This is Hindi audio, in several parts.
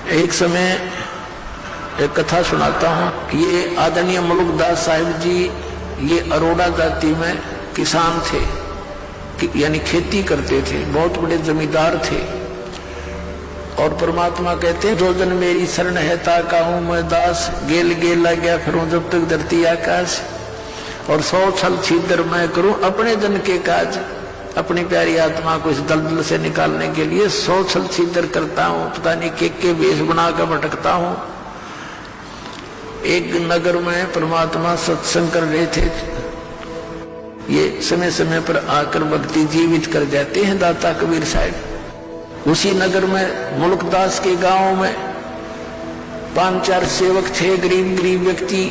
एक समय एक कथा सुनाता हूँ। ये आदरणीय मुलुकदास साहिब जी ये अरोड़ा जाति में किसान थे, यानी खेती करते थे, बहुत बड़े जमींदार थे। और परमात्मा कहते हैं जो जन मेरी शरण है ताका हूं मैं दास, गेल गेल लग गया फिरूं जब तक धरती आकाश। और 100 छल छिद्र मैं करूं अपने जन के काज, अपनी प्यारी आत्मा को इस दलदल से निकालने के लिए 100 छल छिद्र करता हूं, पता नहीं के वेश बनाकर भटकता हूं। एक नगर में परमात्मा सत्संग कर रहे थे। ये समय समय पर आकर भक्ति जीवित कर जाते हैं दाता कबीर साहब। उसी नगर में मुलुकदास के गांव में 5-4 सेवक थे, गरीब गरीब व्यक्ति।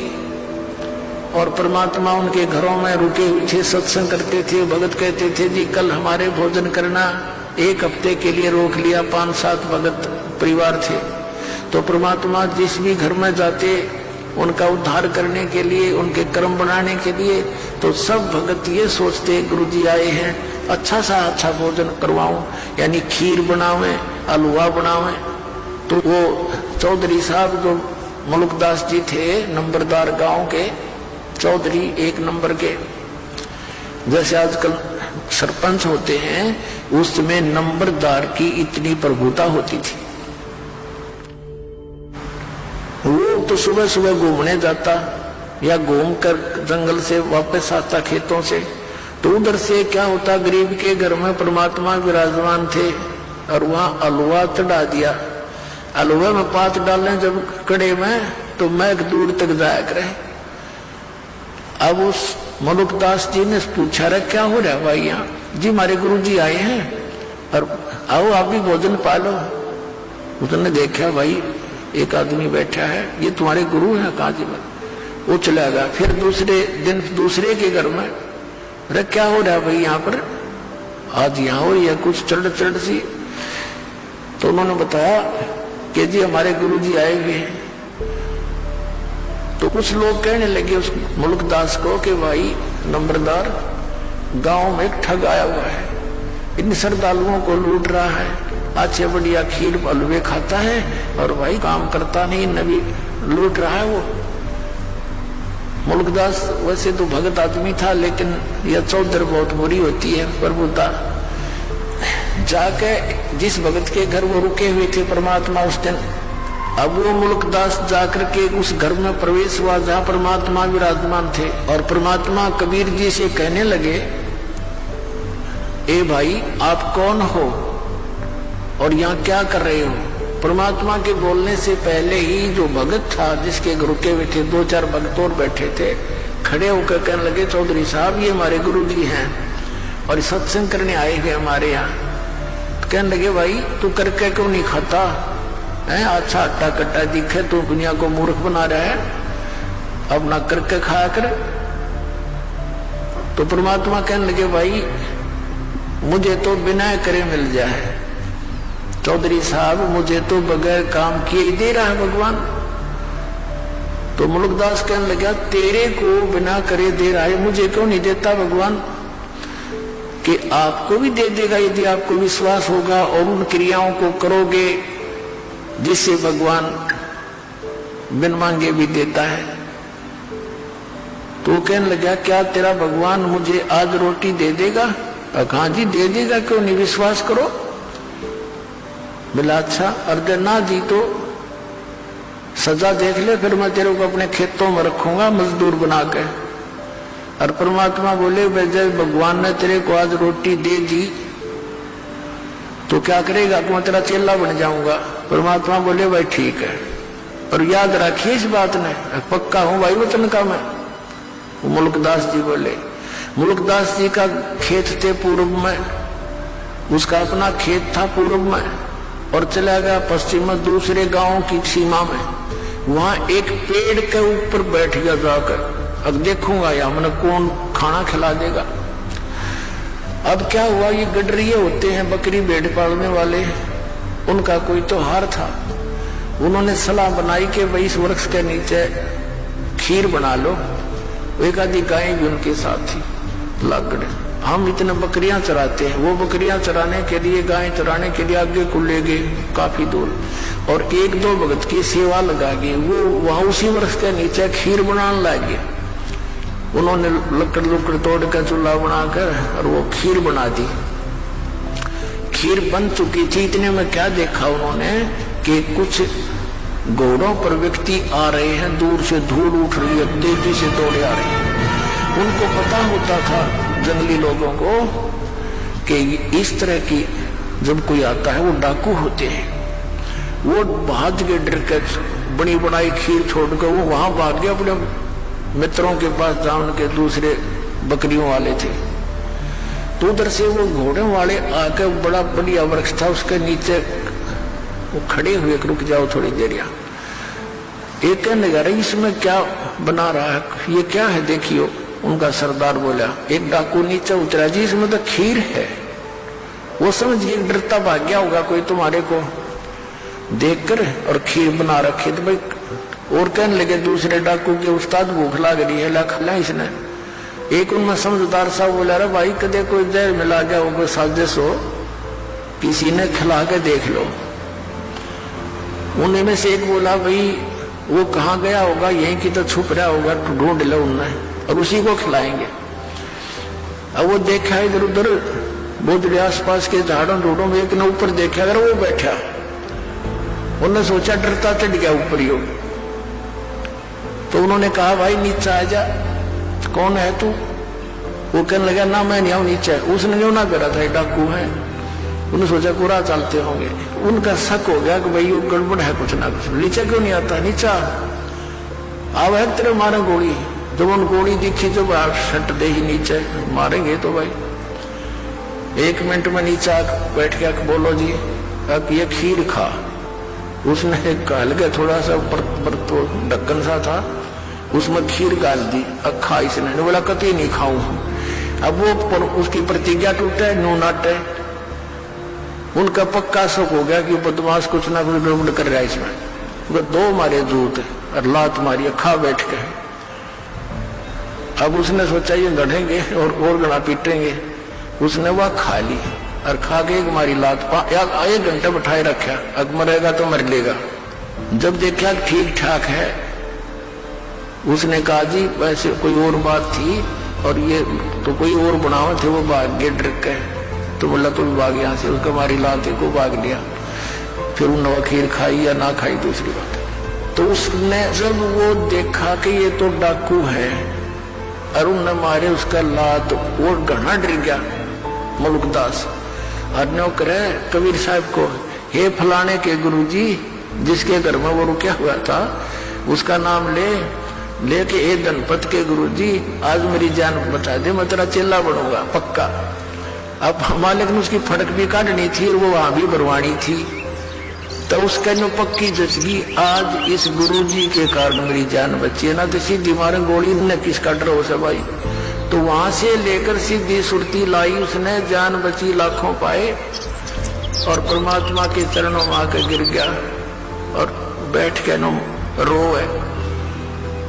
और परमात्मा उनके घरों में रुके हुए थे, सत्संग करते थे। भगत कहते थे जी कल हमारे भोजन करना, 1 हफ्ते के लिए रोक लिया। 5-7 भगत परिवार थे। तो परमात्मा जिस भी घर में जाते उनका उद्धार करने के लिए, उनके कर्म बनाने के लिए, तो सब भगत ये सोचते गुरु जी आए हैं, अच्छा सा अच्छा भोजन करवाऊं, यानी खीर बनावे, हलवा बनावे। तो वो चौधरी साहब जो मुलुकदास जी थे, नंबरदार गांव के चौधरी 1 नंबर के, जैसे आजकल सरपंच होते हैं, उसमें नंबरदार की इतनी प्रभुता होती थी। वो तो सुबह सुबह घूमने जाता या घूम कर जंगल से वापस आता खेतों से। तो उधर से क्या होता, गरीब के घर में परमात्मा विराजमान थे और वहां हलवा चढ़ा दिया। हलवे में पात डालने जब कड़े में, तो मैं दूर तक जाया करे। अब उस मुलुकदास जी ने पूछा रहा क्या हो रहा भाई यहाँ? जी हमारे गुरु जी आए हैं और आओ आप भी भोजन पालो। उसने देखा भाई एक आदमी बैठा है, ये तुम्हारे गुरु हैं? कहा जी। वो चला गया। फिर दूसरे दिन दूसरे के घर में, अरे क्या हो रहा है भाई यहाँ पर? आज यहाँ हो रही है कुछ चढ़ सी। तो उन्होंने बताया कि जी हमारे गुरु जी आए हुए हैं। तो कुछ लोग कहने लगे उस मुलुकदास को कि भाई नंबरदार, गांव में एक ठग आया हुआ है, इन श्रद्धालुओं को लूट रहा है, अच्छे बढ़िया खीर हलवे खाता है और भाई काम करता नहीं, नबी लूट रहा है। वो मुलुकदास वैसे तो भगत आदमी था, लेकिन यह चौधर बहुत बुरी होती है प्रभुता। जाके जिस भगत के घर वो रुके हुए थे परमात्मा उस दिन, अब वो मुलुकदास जाकर के उस घर में प्रवेश हुआ जहां परमात्मा विराजमान थे। और परमात्मा कबीर जी से कहने लगे, ए भाई आप कौन हो और यहाँ क्या कर रहे हो? परमात्मा के बोलने से पहले ही जो भगत था जिसके रुके हुए थे, 2-4 भगत और बैठे थे, खड़े होकर कहने लगे चौधरी साहब ये हमारे गुरु जी हैं और सत्संग करने आए हुए हमारे यहाँ। तो कहने लगे भाई तू करके क्यों नहीं खाता है? अच्छा हट्टा कट्टा दिखे तो दुनिया को मूर्ख बना रहा है, अब ना करके खाया कर। तो परमात्मा कहने लगे भाई मुझे तो बिना करे मिल जाए, चौधरी साहब मुझे तो बगैर काम किए ही दे रहा है भगवान। तो मुलुकदास कहने लगा तेरे को बिना करे दे रहा है, मुझे क्यों नहीं देता भगवान? कि आपको भी दे देगा यदि आपको विश्वास होगा और उन क्रियाओं को करोगे जिससे भगवान बिन मांगे भी देता है। तो कहने लगा क्या तेरा भगवान मुझे आज रोटी दे देगा? कहा जी दे देगा, क्यों नहीं, विश्वास करो। बोला अच्छा, अगर ना दी तो सजा देख ले, फिर मैं तेरे को अपने खेतों में रखूंगा मजदूर बना के। और परमात्मा बोले जब भगवान ने तेरे को आज रोटी दे दी तो क्या करेगा? कि मैं तेरा चेला बन जाऊंगा। परमात्मा बोले भाई ठीक है, और याद रखिए इस बात ने, पक्का हूं भाई वचन का मैं। मुलुकदास जी बोले, मुलुकदास जी का खेत थे पूर्व में, उसका अपना खेत था पूर्व में, और चला गया पश्चिम में दूसरे गांव की सीमा में। वहां एक पेड़ के ऊपर बैठ गया जाकर, अब देखूंगा या मैंने कौन खाना खिला देगा। अब क्या हुआ, ये गडरिये होते हैं बकरी भेड़ पालने वाले, उनका कोई त्योहार था। उन्होंने सलाह बनाई कि भाई इस वृक्ष के नीचे खीर बना लो। एक आधी गाय भी उनके साथ थी लागड़। हम इतने बकरियां चराते हैं, वो बकरियां चराने के लिए, गाय चराने के लिए आगे को ले गए काफी दूर। और एक दो भगत की सेवा लगा के वो वहां उसी वर्ष के नीचे खीर बनाने लगे। उन्होंने लकड़ लुकड़ तोड़ कर चूल्हा बनाकर और वो खीर बना दी। खीर बन चुकी थी, इतने में क्या देखा उन्होंने कि कुछ घोड़ों पर व्यक्ति आ रहे हैं, दूर से धूल उठ रही है, तेजी से दौड़े आ रहे हैं। उनको पता होता था जंगली लोगों को कि इस तरह की जब कोई आता है वो डाकू होते हैं। वो भाग के डर कर बनी बनाई खीर छोड़कर वो वहां भाग गया अपने मित्रों के पास, जहां उनके दूसरे बकरियों वाले थे। तो उधर से वो घोड़े वाले आकर, बड़ा बढ़िया वृक्ष था उसके नीचे वो खड़े हुए, रुक जाओ थोड़ी देर यहाँ। एक कहने लगा रही इसमें क्या बना रहा है, ये क्या है देखियो। उनका सरदार बोला, एक डाकू नीचे उतरा जी, इसमें तो खीर है। वो समझ गए, डरता भाग गया होगा कोई तुम्हारे को देखकर, और खीर बना रखी। तो भाई और कहने लगे दूसरे डाकू के, उस्ताद भूख लग रही है, ला खिला इसने। एक उनमें समझदार साहब बोला, अरे भाई कदे कोई जहर मिला गया हो, कोई साजिश हो, किसी ने खिला के देख लो। उन्हीं में से एक बोला, भाई वो कहाँ गया होगा, यहीं की तो छुप रहा होगा, तो ढूंढ लो उनने और उसी को खिलाएंगे। अब वो देखा इधर उधर बोधरे आसपास के झाड़ों ढूंढों में, एक ने ऊपर देखा, अगर वो बैठा। उन्होंने सोचा डरता चढ़ गया ऊपर ही। तो उन्होंने कहा, भाई नीचे आ जा, कौन है तू? वो कहने लगा, ना मैं नहीं आऊं नीचे। उसने जो ना करा था डाकू है। उन्होंने सोचा पूरा चलते होंगे। उनका शक हो गया कि भाई वो गड़बड़ है कुछ ना कुछ, नीचे क्यों नहीं आता, नीचे आओ है तेरे मारे गोली। जब उन गोली दिखी तो सट दे ही नीचे, मारेंगे तो भाई। 1 मिनट में नीचे बैठ के बोलो जी अब ये खीर खा। उसने गाल के थोड़ा सा पर तो ढक्कन सा था, उसमें खीर गाल दी, खा। इसने बोला कतई नहीं खाऊं। अब वो उसकी प्रतिज्ञा टूटे, नो नाटे। उनका पक्का शक हो गया कि बदमाश कुछ ना कुछ गड़बड़ कर रहा है इसमें। दो मारे जूत और लात मारी, खा बैठ के। अब उसने सोचा ये गढ़ेंगे और गड़ा पीटेंगे। उसने वह खा ली और खा के एक मारी लात, 1 घंटा बैठाए रखा, अब मरेगा तो मर लेगा। जब देखा ठीक ठाक है, उसने कहा जी वैसे कोई और बात थी और ये तो कोई और बनाओ थे, वो भाग गए डर के। तो बोला तो भाग यहाँ से, उसका मारी लाते को भाग लिया। फिर उन्होंने खीर खाई या ना खाई दूसरी बात। तो उसने जब वो देखा कि ये तो डाकू है और उन्होंने मारे उसका लात, वो घना डर गया मुल्कदास। और करे कबीर साहब को, हे फलाने के गुरुजी जिसके घर में वो रुका हुआ था उसका नाम लेके ए धनपत के गुरुजी आज मेरी जान बचा दे, मैं तेरा चेला बनूंगा पक्का। अब मालिक ने उसकी फड़क भी काटनी थी और वो वहां भी भरवानी थी। तो उसका जो पक्की जचगी, आज इस गुरुजी के कारण मेरी जान बची है, ना तो सीधी मारे गोली ने किसका डर हो भाई। तो वहां से लेकर सीधी सुरती लाई उसने, जान बची, लाखों पाए और परमात्मा के चरणों में आकर गिर गया और बैठ के नो रो है।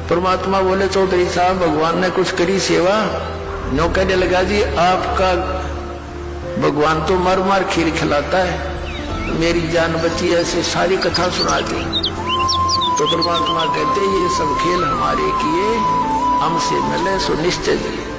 परमात्मा बोले, चौधरी साहब भगवान ने कुछ करी सेवा? नो कहने लगा, जी आपका भगवान तो मर मर खीर खिलाता है, मेरी जान बची, ऐसे सारी कथा सुना दी। तो परमात्मा कहते ये सब खेल हमारे किए, हमसे मिले सो निश्चय दिए।